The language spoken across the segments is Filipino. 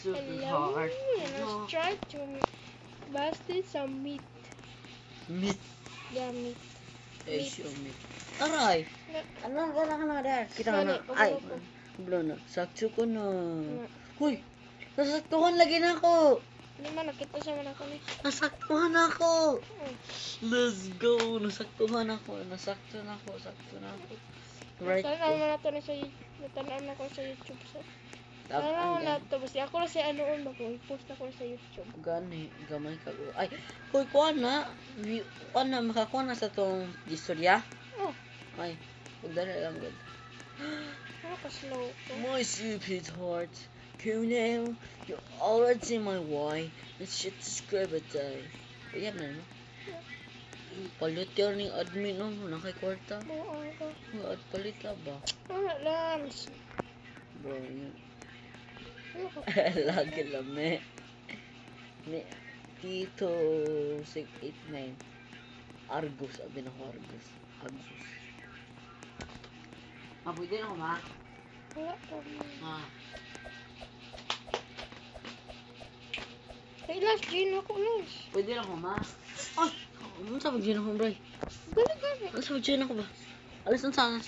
Hello, let's try to bust some meat. Meat. Yeah, meat. Asian meat. Aray! Ano ka na der? Kita ka na. Ay! Belum na. Sakto ko na. Huy! Nasaktuhan lagi na ako! Hindi man, nakita siya man ako ni. Nasaktuhan ako! Let's go! Nasaktuhan ako. Sakto na ako. Right Natanaw na nato na sa natanaw na ko sa YouTube. Natanaw na nato. Basta ako na siya anoon ba ko. I-post ako sa YouTube. Gani. Gamay ka. Ay! Huy! Kuha na. Makakuha na sa itong istorya? Oh. Ay. Pagdala lang good. Ano ka slow ko? My stupid heart. Come now. You already my why. Let's shit subscribe at day. Ayan na no? Palit yan ni admin no. Nakay kwarta. Oo ako. At palit na ba? Ano Lance? Bro, yun. Ano ka? Lagi lang me. Tito 689. Argus. Abi na ko Argus. Pwede na ko ma? Wala ka. Ma. Ay, Lance, Gino ako, Lance. Pwede na ko ma? Ay! Ano sa pag-gin ako bro? Gali. Ano sa pag-gin ako ba? Alas na sana.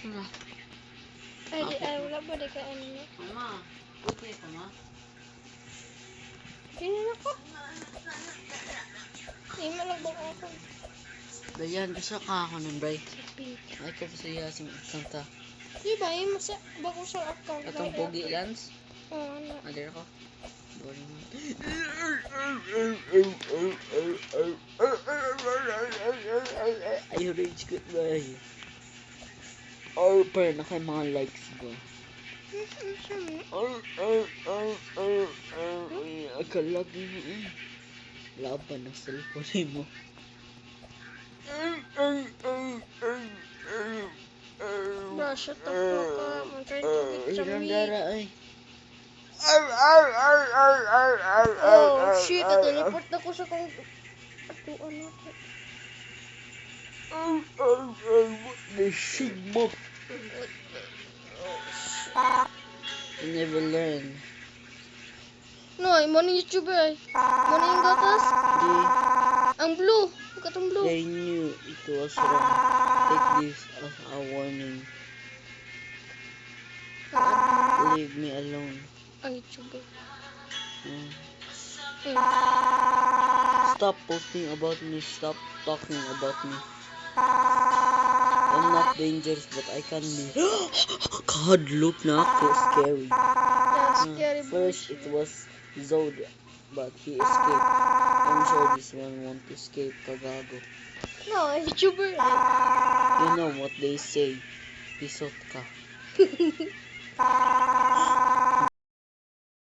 Ay, wala ba di ka ano niya? Mama, pwede ka ma? Gino na ko. Ay, malagbang ako. Dayan, gusto ka ako nun bro. Pink. Ay ko pa siya sa kanta. Diba, yung masa, bago sa account. Atong pogi Lance. Oo, ano. Adir ako. Boring mo. Ay, rage quit ba? Per na kay mga likes ko. Akalagi mo eh. Laban ng cellphone mo. Bro, shut the fuck up. I'm trying to get some meat. Ay. Oh, shit. Teleport na ko sa kong... Atuan ako. The shit mo. You never learn. No, mo na YouTuber ay. Mo na yung gatas. Di. Ang blue. Katong blue. They knew it was wrong. Take this as a warning. Leave me alone. Ang YouTuber. Stop posting about me. Stop talking about me. I'm not dangerous, but I can be. God, look na ako. Scary. Yeah, scary First, it was Zod, but he escaped. I'm sure this one won't escape, kagago. No, ang YouTuber ay. You know what they say. Pisot ka.